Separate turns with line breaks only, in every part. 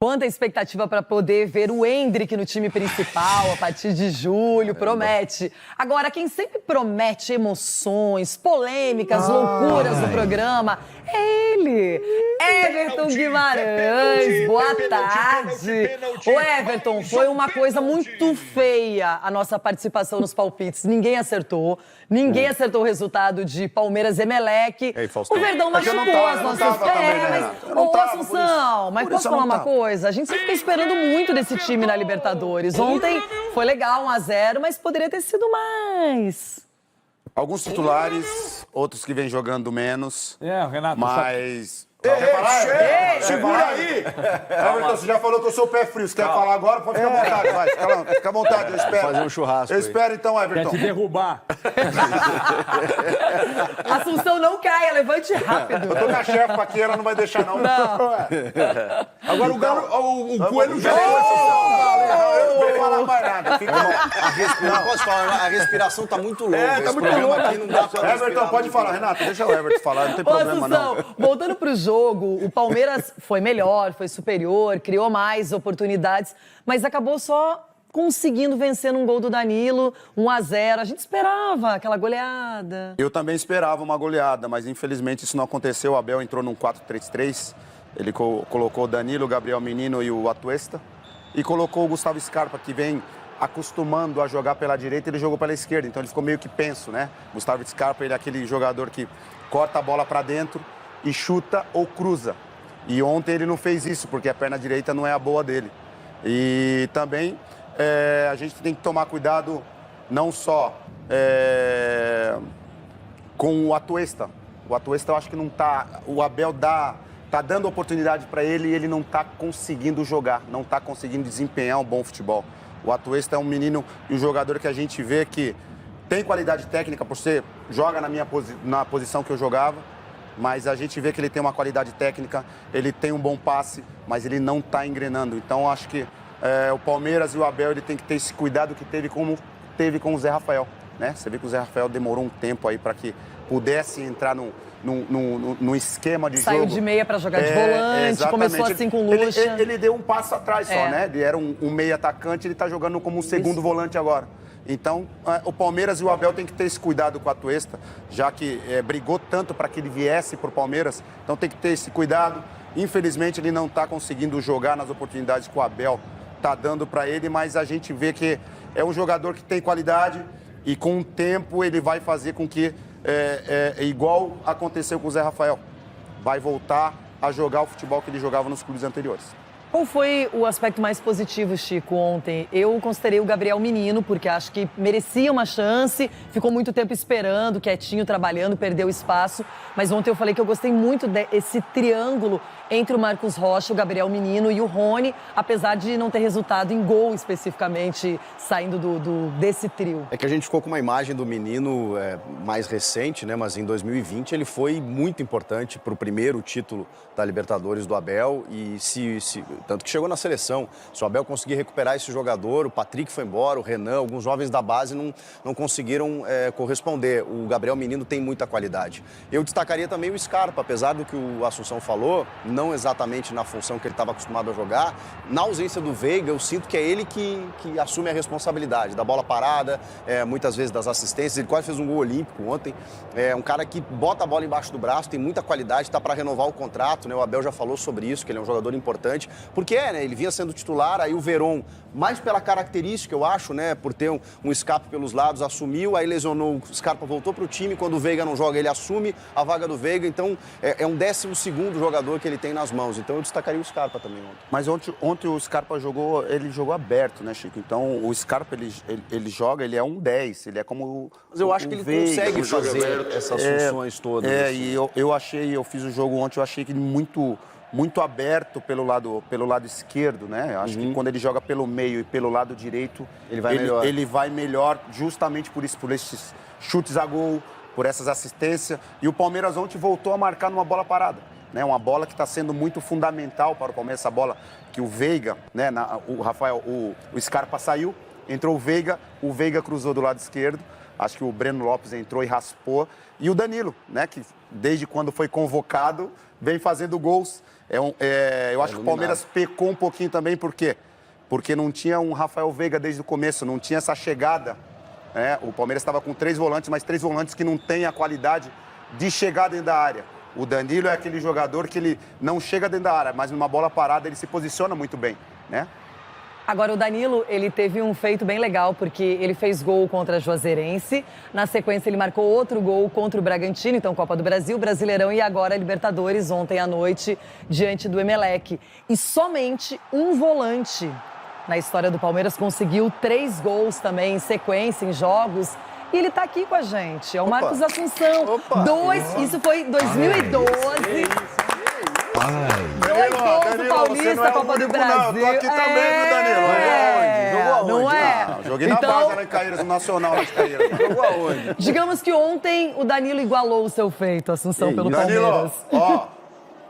Quanta expectativa para poder ver o Endrick no time principal a partir de julho, promete. Agora, quem sempre promete emoções, polêmicas, loucuras no programa é ele, Everton Guimarães. Boa tarde. Ô Everton, foi uma coisa muito feia a nossa participação nos palpites. Ninguém acertou. Ninguém acertou o resultado de Palmeiras e Emelec. O Verdão machucou as nossas pernas. Ô, Assunção, mas posso falar uma coisa? A gente sempre fica esperando muito desse time na Libertadores. Ontem foi legal, 1-0, mas poderia ter sido mais.
Alguns titulares, outros que vêm jogando menos.
Renato.
Mas...
Segura aí! Everton, você já falou que eu sou o pé frio. Você quer falar agora? Pode ficar à vontade, vai. Fica à vontade, eu espero.
Fazer um churrasco.
Eu espero então, Everton.
Quer te derrubar.
Assunção, não caia, levante rápido.
Eu tô com a chefa aqui, ela não vai deixar, não. Agora o Coelho já... Eu não vou falar mais nada.
Não posso falar, a respiração tá muito longa.
Tá muito longa.
Aqui não dá pra
Everton, pode falar. Renato, deixa o Everton falar, não tem
Ô,
problema, não.
Assunção, voltando pro jogo, o Palmeiras foi melhor, foi superior, criou mais oportunidades, mas acabou só conseguindo vencer num gol do Danilo, 1-0. A gente esperava aquela goleada.
Eu também esperava uma goleada, mas infelizmente isso não aconteceu. O Abel entrou num 4-3-3. Ele colocou o Danilo, o Gabriel Menino e o Atuesta. E colocou o Gustavo Scarpa, que vem acostumando a jogar pela direita, ele jogou pela esquerda. Então ele ficou meio que penso, né? Gustavo Scarpa, ele é aquele jogador que corta a bola para dentro e chuta ou cruza. E ontem ele não fez isso, porque a perna direita não é a boa dele. E também a gente tem que tomar cuidado não só com o Atuesta. O Atuesta eu acho que não tá... O Abel tá dando oportunidade para ele e ele não tá conseguindo jogar, não tá conseguindo desempenhar um bom futebol. O Atuesta é um menino e um jogador que a gente vê que tem qualidade técnica, por ser... Joga na posição que eu jogava, mas a gente vê que ele tem uma qualidade técnica, ele tem um bom passe, mas ele não está engrenando. Então, acho que o Palmeiras e o Abel ele tem que ter esse cuidado que teve com o Zé Rafael, né? Você vê que o Zé Rafael demorou um tempo aí para que pudesse entrar num esquema de jogo.
Saiu de meia para jogar de volante,
exatamente.
Começou assim com o Lucha.
Ele deu um passo atrás só, né? Ele era um meia atacante, ele está jogando como um segundo volante agora. Então, o Palmeiras e o Abel têm que ter esse cuidado com o Atuesta, já que brigou tanto para que ele viesse para o Palmeiras. Então, tem que ter esse cuidado. Infelizmente, ele não está conseguindo jogar nas oportunidades que o Abel está dando para ele, mas a gente vê que é um jogador que tem qualidade e, com o tempo, ele vai fazer com que, igual aconteceu com o Zé Rafael, vai voltar a jogar o futebol que ele jogava nos clubes anteriores.
Qual foi o aspecto mais positivo, Chico, ontem? Eu considerei o Gabriel Menino, porque acho que merecia uma chance, ficou muito tempo esperando, quietinho, trabalhando, perdeu espaço. Mas ontem eu falei que eu gostei muito desse triângulo entre o Marcos Rocha, o Gabriel Menino e o Rony, apesar de não ter resultado em gol especificamente saindo desse trio.
É que a gente ficou com uma imagem do menino mais recente, né? Mas em 2020 ele foi muito importante para o primeiro título da Libertadores do Abel e tanto que chegou na seleção. Se o Abel conseguir recuperar esse jogador, o Patrick foi embora, o Renan, alguns jovens da base não conseguiram corresponder. O Gabriel Menino tem muita qualidade. Eu destacaria também o Scarpa, apesar do que o Assunção falou, não exatamente na função que ele estava acostumado a jogar. Na ausência do Veiga, eu sinto que é ele que assume a responsabilidade da bola parada, muitas vezes das assistências. Ele quase fez um gol olímpico ontem. É um cara que bota a bola embaixo do braço, tem muita qualidade, está para renovar o contrato, né? O Abel já falou sobre isso, que ele é um jogador importante. Porque né? Ele vinha sendo titular, aí o Veron, mais pela característica, eu acho, né? Por ter um escape pelos lados, assumiu, aí lesionou, o Scarpa voltou para o time. Quando o Veiga não joga, ele assume a vaga do Veiga. Então, é um 12º jogador que ele tem nas mãos. Então, eu destacaria o Scarpa também ontem.
Mas ontem o Scarpa jogou aberto, né, Chico? Então, o Scarpa, ele joga, ele é um 10, ele é como
Mas eu acho que ele
Veiga,
consegue fazer essas funções todas.
E eu fiz o jogo ontem, eu achei que ele muito aberto pelo lado esquerdo, né? Acho que quando ele joga pelo meio e pelo lado direito, ele vai melhor justamente por isso, por esses chutes a gol, por essas assistências. E o Palmeiras ontem voltou a marcar numa bola parada, né? Uma bola que está sendo muito fundamental para o Palmeiras, essa bola que o Veiga, né? O Scarpa saiu, entrou o Veiga cruzou do lado esquerdo. Acho que o Breno Lopes entrou e raspou. E o Danilo, né, que desde quando foi convocado, vem fazendo gols. Eu acho que o Palmeiras pecou um pouquinho também, por quê? Porque não tinha um Rafael Veiga desde o começo, não tinha essa chegada. O Palmeiras estava com 3 volantes, mas 3 volantes que não têm a qualidade de chegar dentro da área. O Danilo é aquele jogador que ele não chega dentro da área, mas numa bola parada ele se posiciona muito bem, né?
Agora, o Danilo, ele teve um feito bem legal, porque ele fez gol contra a Juazeirense. Na sequência, ele marcou outro gol contra o Bragantino, então Copa do Brasil, Brasileirão e agora Libertadores, ontem à noite, diante do Emelec. E somente um volante na história do Palmeiras conseguiu 3 gols também em sequência, em jogos. E ele tá aqui com a gente, é o Marcos Assunção. Isso foi em 2012. Dois gols do Paulista, Copa do Brasil.
Tô aqui também, viu, Danilo?
Não é?
Joguei na base lá em Caeiras, no Nacional lá de Caeiras. Jogou aonde?
Digamos que ontem o Danilo igualou o seu feito, Assunção, pelo
Danilo,
Palmeiras.
ó,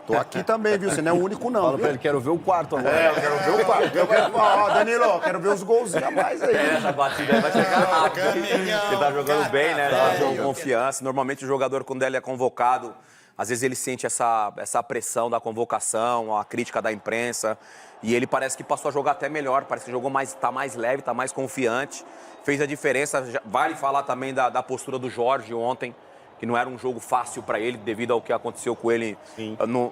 tô aqui também, viu? Você não é o único, não.
Fala pra ele, quero ver o quarto agora.
Eu quero ver o quarto. Ó, Danilo, quero ver os golzinhos a mais aí.
Essa batida aí vai chegar rápido. Ele tá jogando bem, né? Tá com confiança. Normalmente o jogador, quando ele é convocado, às vezes ele sente essa pressão da convocação, a crítica da imprensa. E ele parece que passou a jogar até melhor. Parece que jogou tá mais leve, tá mais confiante. Fez a diferença. Vale falar também da postura do Jorge ontem, que não era um jogo fácil para ele, devido ao que aconteceu com ele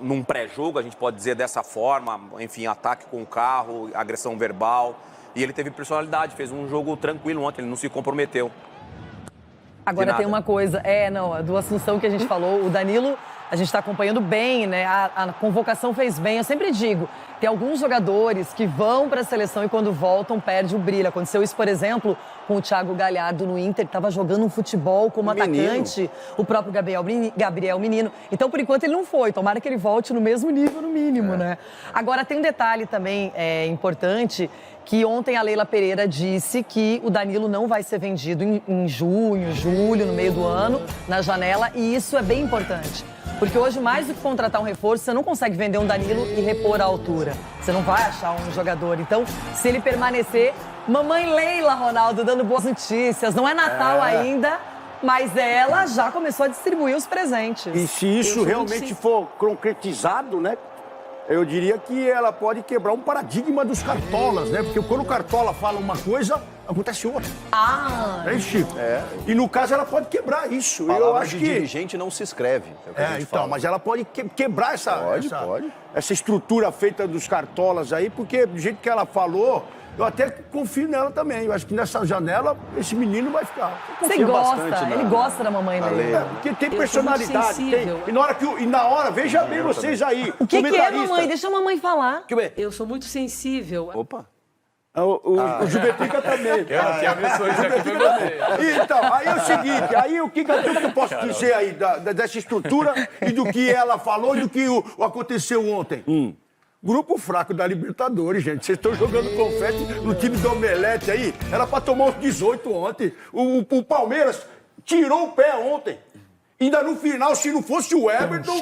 num pré-jogo, a gente pode dizer dessa forma. Enfim, ataque com o carro, agressão verbal. E ele teve personalidade, fez um jogo tranquilo ontem, ele não se comprometeu.
Agora tem uma coisa, do Assunção que a gente falou, o Danilo, a gente está acompanhando bem, né? A convocação fez bem. Eu sempre digo, tem alguns jogadores que vão para a seleção e quando voltam perde o brilho. Aconteceu isso, por exemplo, com o Thiago Galhardo no Inter, que estava jogando um futebol como atacante, o próprio Gabriel Menino. Então, por enquanto, ele não foi. Tomara que ele volte no mesmo nível, no mínimo, né? Agora, tem um detalhe também importante, que ontem a Leila Pereira disse que o Danilo não vai ser vendido em junho, julho, no meio do ano, na janela, e isso é bem importante. Porque hoje, mais do que contratar um reforço, você não consegue vender um Danilo e repor a altura. Você não vai achar um jogador. Então, se ele permanecer, mamãe Leila, Ronaldo, dando boas notícias. Não é Natal ainda, mas ela já começou a distribuir os presentes.
E se isso realmente for concretizado, né? Eu diria que ela pode quebrar um paradigma dos cartolas, né? Porque quando o cartola fala uma coisa, acontece outra. É isso, Chico? E no caso ela pode quebrar isso.
Palavra
eu acho
de
que
dirigente não se escreve. É o que a gente fala.
mas ela pode quebrar essa estrutura feita dos cartolas aí, porque do jeito que ela falou, eu até confio nela também. Eu acho que nessa janela esse menino vai ficar.
Você gosta, ele gosta da mamãe Leila.
Porque tem personalidade. E na hora, veja bem vocês aí.
O que é, mamãe? Deixa a mamãe falar.
Eu sou muito sensível.
Opa.
O Juvetica também. Então, aí é o seguinte, o que eu posso dizer aí dessa estrutura e do que ela falou e do que aconteceu ontem? Grupo fraco da Libertadores, gente. Vocês estão jogando confete no time do Omelete aí. Era pra tomar uns 18 ontem. O Palmeiras tirou o pé ontem. Ainda no final, se não fosse o Everton,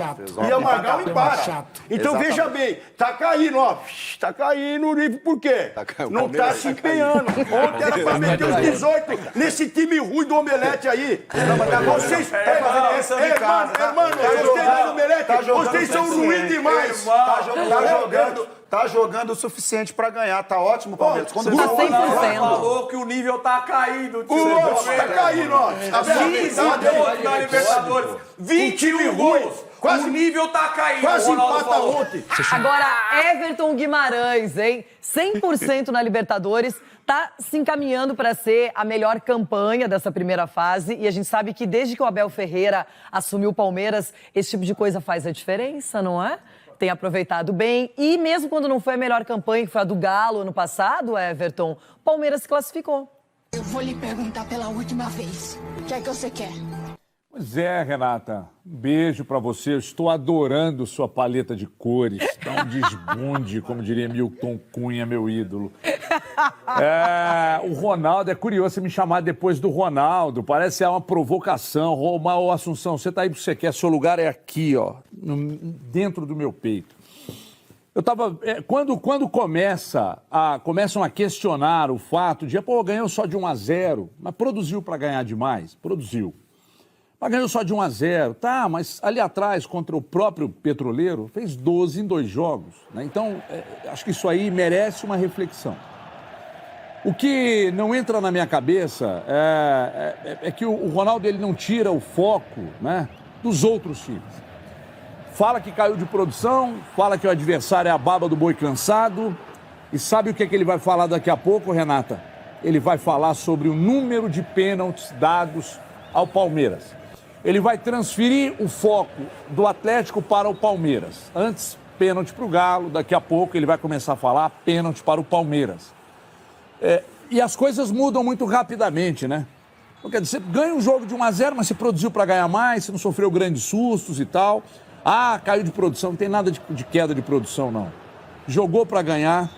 ia marcar o empate. Então, veja bem, tá caindo, ó. Tá caindo o nível, por quê? Não tá se empenhando. Ontem era pra meter os 18 nesse time ruim do Omelete aí. Vocês, vocês são ruins demais.
Tá jogando o suficiente pra ganhar. Tá ótimo, Palmeiras. Quando
Tá 100%.
Falou que o nível tá caindo.
O outro tá caindo, ó.
15 gols na Libertadores. 21 gols. O nível tá caindo.
Quase
Ronaldo
empata
falou.
ontem.
Agora, Everton Guimarães, hein? 100% na Libertadores. Tá se encaminhando para ser a melhor campanha dessa primeira fase. E a gente sabe que desde que o Abel Ferreira assumiu o Palmeiras, esse tipo de coisa faz a diferença, não é? Tem aproveitado bem. E mesmo quando não foi a melhor campanha, que foi a do Galo ano passado, Everton, o Palmeiras se classificou.
Eu vou lhe perguntar pela última vez. O que é que você quer?
Pois é, Renata. Um beijo pra você. Eu estou adorando sua paleta de cores. Tá um desbunde, como diria Milton Cunha, meu ídolo. O Ronaldo, é curioso você me chamar depois do Ronaldo. Parece uma provocação. Ô, Assunção, você tá aí porque você quer. Seu lugar é aqui, ó, dentro do meu peito. Eu tava. Quando começam a questionar o fato de, ganhou só de 1-0, mas produziu para ganhar demais? Produziu. Mas ganhou só de 1-0. Tá, mas ali atrás, contra o próprio Petroleiro, fez 12 em 2 jogos. Né? Então, acho que isso aí merece uma reflexão. O que não entra na minha cabeça é que o Ronaldo ele não tira o foco, né, dos outros times. Fala que caiu de produção, fala que o adversário é a baba do boi cansado. E sabe o que ele vai falar daqui a pouco, Renata? Ele vai falar sobre o número de pênaltis dados ao Palmeiras. Ele vai transferir o foco do Atlético para o Palmeiras. Antes, pênalti para o Galo. Daqui a pouco ele vai começar a falar pênalti para o Palmeiras. E as coisas mudam muito rapidamente, né? Quer dizer, você ganha um jogo de 1-0, mas você produziu para ganhar mais, você não sofreu grandes sustos e tal. Caiu de produção, não tem nada de queda de produção, não. Jogou para ganhar,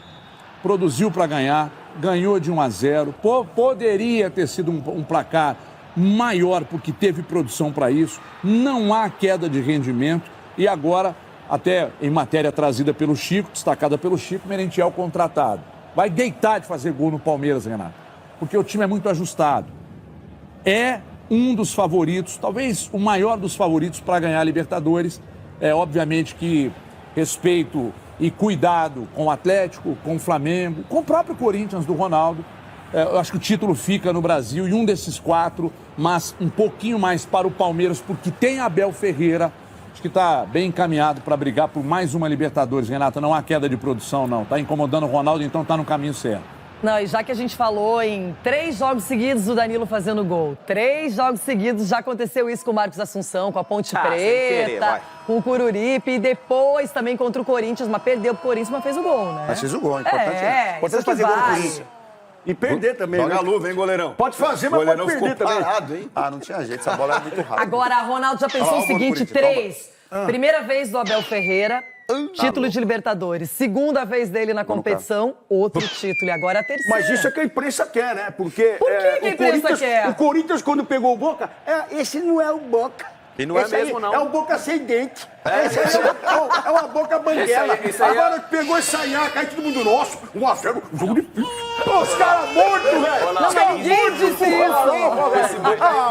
produziu para ganhar, ganhou de 1-0. Poderia ter sido um placar maior, porque teve produção para isso. Não há queda de rendimento. E agora, até em matéria trazida pelo Chico, destacada pelo Chico, Merentiel contratado. Vai deitar de fazer gol no Palmeiras, Renato, porque o time é muito ajustado. É um dos favoritos, talvez o maior dos favoritos para ganhar a Libertadores. Obviamente que respeito e cuidado com o Atlético, com o Flamengo, com o próprio Corinthians do Ronaldo. Eu acho que o título fica no Brasil e um desses 4, mas um pouquinho mais para o Palmeiras, porque tem Abel Ferreira. Acho que está bem encaminhado para brigar por mais uma Libertadores, Renata. Não há queda de produção, não. Está incomodando o Ronaldo, então está no caminho certo.
Não, e já que a gente falou em 3 jogos seguidos o Danilo fazendo gol, 3 jogos seguidos já aconteceu isso com o Marcos Assunção, com a Ponte Preta, com o Cururipe, e depois também contra o Corinthians, mas perdeu pro Corinthians, mas fez o gol, né?
Mas fez o gol, importante fazer gol no Corinthians. E perder também.
Joga a luva, hein, goleirão?
Pode fazer, mas pode perder também.
Parado, hein?
Não tinha jeito, essa bola é muito rápida.
Agora, Ronaldo já pensou o seguinte, 3, primeira vez do Abel Ferreira, título de Libertadores. Segunda vez dele na competição, outro título. E agora a terceira.
Mas isso é que a imprensa quer, né? Porque
Por que a imprensa quer?
O Corinthians, quando pegou o Boca, esse não é o Boca.
E não é mesmo, não.
É o Boca sem dente. Esse é uma Boca banguela. Agora pegou esse Sanhaca, aí todo mundo, nosso, 1-0, jogo de... Os caras mortos, velho.
Não, ninguém disse isso.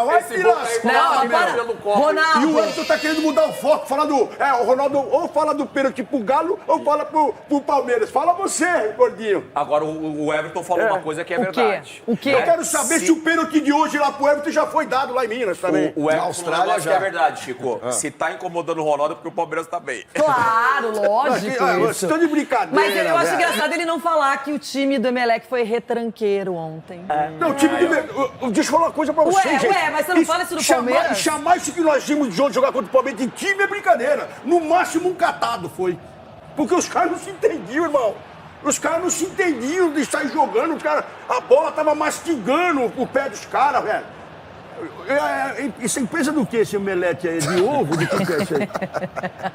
Vai se lascar.
Ronaldo.
E o Everton tá querendo mudar o foco, falar do... o Ronaldo ou fala do pênalti pro Galo ou fala pro Palmeiras. Fala você, gordinho.
Agora, o Everton falou uma coisa que é verdade.
O quê?
Eu quero saber se o pênalti de hoje lá pro Everton já foi dado lá em Minas também.
O Everton falou um negócio que é verdade, Chico. Se tá incomodando o Ronaldo é porque o Palmeiras tá bem.
Claro, lógico.
Vocês estão de brincadeira.
Mas eu acho engraçado ele não falar que o time do Emelec foi retranqueiro ontem.
Não, o time do... Deixa eu falar uma coisa pra vocês, gente.
Mas você não fala isso do Palmeiras?
Chamar isso que nós vimos de jogar contra o Palmeiras de time é brincadeira. No máximo um catado foi. Porque os caras não se entendiam, irmão. Os caras não se entendiam de sair jogando. A bola tava mastigando o pé dos caras, velho. Isso é empresa do que esse omelete aí? É de ovo? De que é isso aí?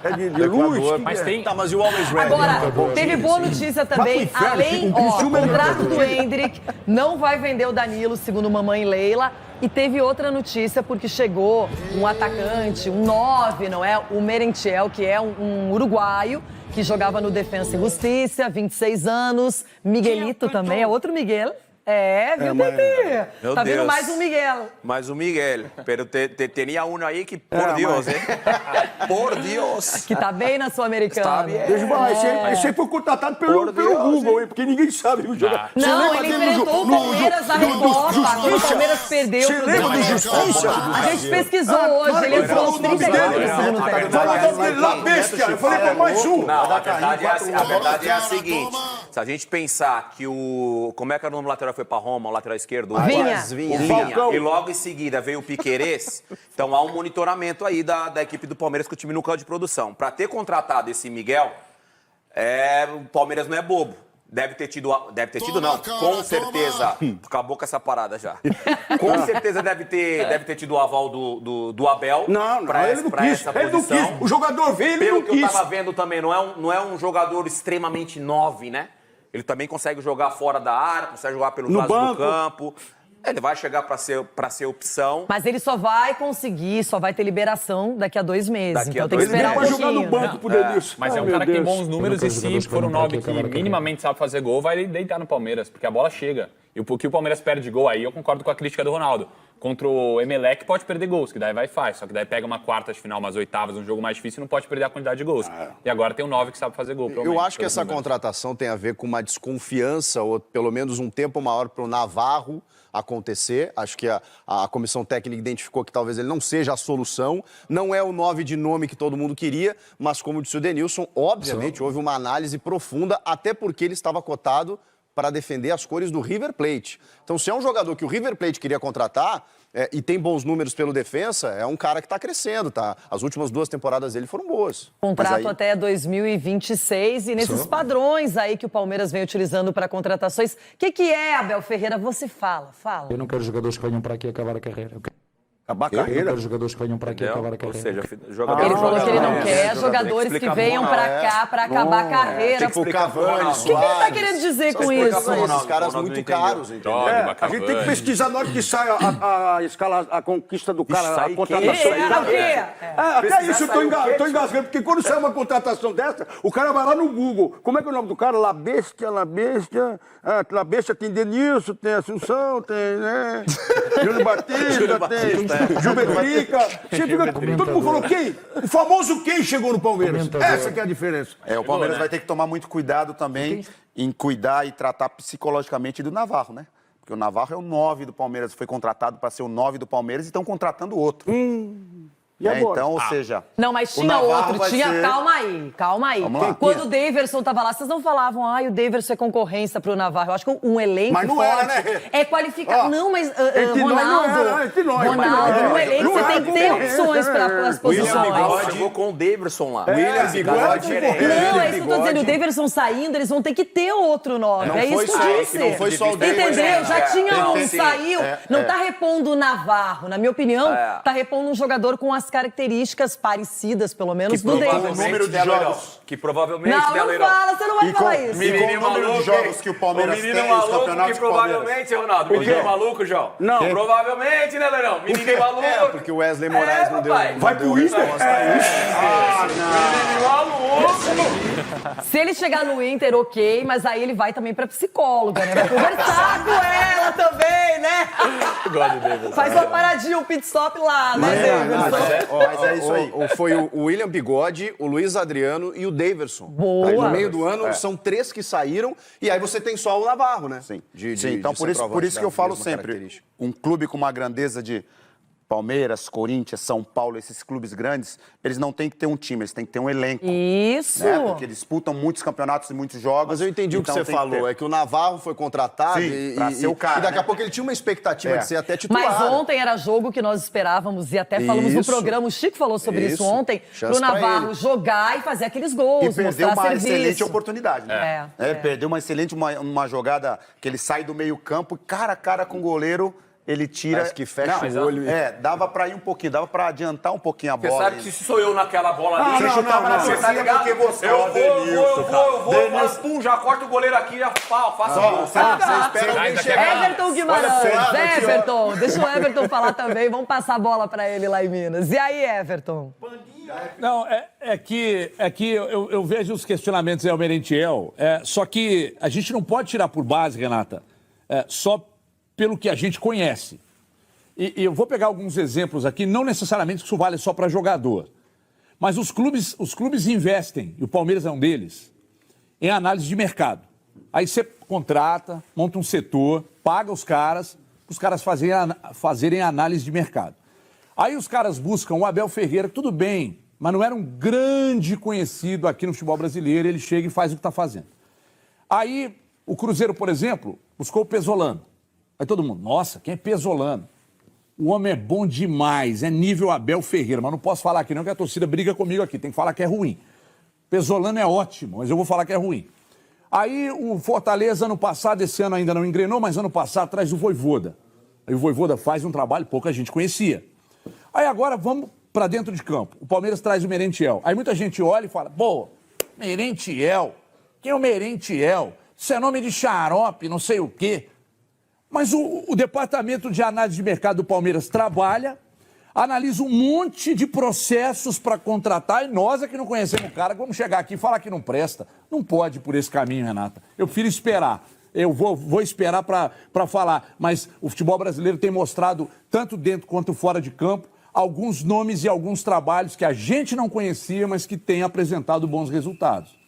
É de luz?
Mas tem... Tá, mas e o Always Ready?
Agora, teve boa notícia também. Além, o contrato do Endrick não vai vender o Danilo, segundo mamãe Leila. E teve outra notícia, porque chegou um atacante, um 9, não é? O Merentiel, que é um uruguaio, que jogava no Defensa e Justiça, 26 anos. Miguelito também, é outro Miguel. Viu, Tete? Tá vendo mais um Miguel.
Mais um Miguel. Pero tinha um aí que, por Deus, hein? Por Deus.
Que tá bem na Sul-Americana.
Deixa eu falar, esse aí foi contratado pelo Google, hein? Porque ninguém sabe o jogo.
Não, ele enfrentou o Palmeiras na Recopa, quando o Palmeiras perdeu.
Você lembra do Justiça?
A gente pesquisou hoje, ele entrou nos 34 do segundo tempo.
Falou dele lá, bestia. Eu falei, pô, mais um.
Não, a verdade é a seguinte. Se a gente pensar que o... Como é que era o nome lateral? Foi pra Roma, o lateral esquerdo?
Vinha.
E logo em seguida veio o Piquerez. Então há um monitoramento aí da equipe do Palmeiras com o time no campo de produção. Pra ter contratado esse Miguel, o Palmeiras não é bobo. Deve ter tido não, com certeza. Acabou com essa parada já. Com certeza deve ter tido o aval do Abel.
Não, ele não quis.
Essa posição.
Ele não quis. O jogador veio, ele não quis.
Pelo que eu tava vendo também, não é um jogador extremamente 9, né? Ele também consegue jogar fora da área, consegue jogar pelos lados do campo. Ele vai chegar para ser opção.
Mas ele só vai ter liberação daqui a 2 meses.
Daqui a
Então tem que
2
esperar um
meses.
Vai jogar no
pouquinho.
banco pro Denilson.
Mas é um cara que tem bons números e se for um 9 que minimamente sabe fazer gol, vai deitar no Palmeiras, porque a bola chega. E o que o Palmeiras perde gol aí, eu concordo com a crítica do Ronaldo. Contra o Emelec pode perder gols, que daí vai e faz. Só que daí pega uma quarta de final, umas oitavas, um jogo mais difícil e não pode perder a quantidade de gols. E agora tem um 9 que sabe fazer gol.
Eu acho que essa contratação tem a ver com uma desconfiança, ou pelo menos um tempo maior para o Navarro acontecer. Acho que a comissão técnica identificou que talvez ele não seja a solução. Não é o 9 de nome que todo mundo queria, mas como disse o Denilson, obviamente houve uma análise profunda, até porque ele estava cotado para defender as cores do River Plate. Então, se é um jogador que o River Plate queria contratar e tem bons números pelo defensa, é um cara que está crescendo, tá? As últimas 2 temporadas dele foram boas.
Contrato até 2026 e nesses padrões aí que o Palmeiras vem utilizando para contratações. O que é, Abel Ferreira? Você fala.
Eu não quero jogadores que venham para aqui acabar a carreira.
Acabar a
Eu não
carreira?
quero jogadores que venham para aqui acabar a carreira.
Ou seja,
Ele falou que ele não quer jogadores que venham pra cá pra acabar a carreira.
Tipo o Cavani,
O que ele tá querendo dizer com isso?
São esses caras muito caros, entendeu?
A gente tem que pesquisar na hora que sai a conquista do cara, a contratação. Até isso eu tô engasgando, porque quando sai uma contratação dessa, o cara vai lá no Google. Como é que é o nome do cara? La Bestia. La Bestia tem Denilson, tem Assunção, tem, né? Júlio Batista, tem Juventrica. Todo mundo falou quem? O famoso quem chegou no Palmeiras. Essa que é a diferença.
O Palmeiras vai ter que tomar muito cuidado também em cuidar e tratar psicologicamente do Navarro, né? Porque o Navarro é o 9 do Palmeiras, foi contratado para ser o 9 do Palmeiras e estão contratando outro.
E agora?
Então, ou seja...
Não, mas tinha
Navarro
outro,
vai ser-
Calma aí.
Vamos lá.
Quando o Daverson tava lá, vocês não falavam, o Daverson é concorrência pro Navarro. Eu acho que um elenco
Mas não
forte
era, né?
é qualificado. Não, mas
Entre nós não era, entre nós.
Ronaldo, no elenco
Não
você
era
tem que ter
concorrência,
opções para as posições.
Chegou com o Daverson lá.
William Bigode.
Não, é isso que eu tô dizendo. O Daverson saindo, eles vão ter que ter outro 9.
Não
É
foi
isso que eu disse.
não foi só o Daverson.
Entendeu? Já tinha um,
sim.
saiu. Não tá repondo o Navarro. Na minha opinião, tá repondo um jogador com as características parecidas, pelo menos, do Daverson.
número de jogos.
Que provavelmente,
Não, não fala, você não vai falar isso.
E com o número de jogos que o Palmeiras tem, os
maluco
campeonatos
que
do Palmeiras.
provavelmente, Ronaldo. Menino maluco, João.
Não.
Provavelmente, né, Leirão? Menino maluco.
Porque o Wesley Moraes não deu.
papai.
Vai pro Inter?
Menino maluco.
Se ele chegar no Inter, ok, mas aí ele vai também pra psicóloga, né? Vai conversar com ela também, né? Faz uma paradinha, um pit stop lá, né, Daverson?
Mas é isso aí.
Foi o William Bigode, o Luiz Adriano e o Daverson.
Boa.
Aí, no meio do ano, são 3 que saíram, e aí você tem só o Navarro, né?
Sim,
De
então por isso que eu falo sempre, um clube com uma grandeza de Palmeiras, Corinthians, São Paulo, esses clubes grandes, eles não têm que ter um time, eles têm que ter um elenco.
Isso.
Né? Porque disputam muitos campeonatos e muitos jogos.
Mas eu entendi o que
então
você
tem
falou,
ter.
é que o Navarro foi contratado
Sim, pra ser o cara,
e daqui a
né?
pouco ele tinha uma expectativa de ser até titular.
Mas ontem era jogo que nós esperávamos e até falamos no
Isso.
programa, o Chico falou sobre isso
Isso.
ontem,
Chance
pro Navarro
pra ele.
jogar e fazer aqueles gols,
E perdeu
mostrar
uma
serviço.
excelente oportunidade, né?
É.
Perdeu uma excelente, uma jogada que ele sai do meio campo, cara a cara com o goleiro, ele tira...
Parece que fecha o olho.
Dava pra ir um pouquinho, dava pra adiantar um pouquinho a
Você
bola.
sabe que se sou eu naquela bola ali,
Você chutava na
você tá
cima
ligado?
porque você
Eu
é o Denilson,
vou, pum, já corto o goleiro aqui, já faço o gol.
Você espera
Sai
alguém
daqui
chegar.
Everton Guimarães,
Olha,
Everton, deixa o Everton falar também, vamos passar a bola pra ele lá em Minas. E aí, Everton?
Não, é que eu vejo os questionamentos aí ao Merentiel, só que a gente não pode tirar por base, Renata, só pelo que a gente conhece. E eu vou pegar alguns exemplos aqui, não necessariamente que isso vale só para jogador, mas os clubes investem, e o Palmeiras é um deles, em análise de mercado. Aí você contrata, monta um setor, paga os caras fazerem análise de mercado. Aí os caras buscam o Abel Ferreira, tudo bem, mas não era um grande conhecido aqui no futebol brasileiro, ele chega e faz o que está fazendo. Aí o Cruzeiro, por exemplo, buscou o Pesolano. Aí todo mundo, nossa, quem é Pesolano? O homem é bom demais, é nível Abel Ferreira, mas não posso falar aqui não, que a torcida briga comigo aqui, tem que falar que é ruim. Pesolano é ótimo, mas eu vou falar que é ruim. Aí o Fortaleza, ano passado, esse ano ainda não engrenou, mas ano passado traz o Vojvoda. Aí o Vojvoda faz um trabalho, pouca gente conhecia. Aí agora vamos para dentro de campo. O Palmeiras traz o Merentiel. Aí muita gente olha e fala, pô, Merentiel, quem é o Merentiel? Isso é nome de xarope, não sei o quê. Mas o departamento de análise de mercado do Palmeiras trabalha, analisa um monte de processos para contratar e nós é que não conhecemos o cara, vamos chegar aqui e falar que não presta. Não pode ir por esse caminho, Renata. Eu prefiro esperar. Eu vou esperar para falar. Mas o futebol brasileiro tem mostrado, tanto dentro quanto fora de campo, alguns nomes e alguns trabalhos que a gente não conhecia, mas que têm apresentado bons resultados.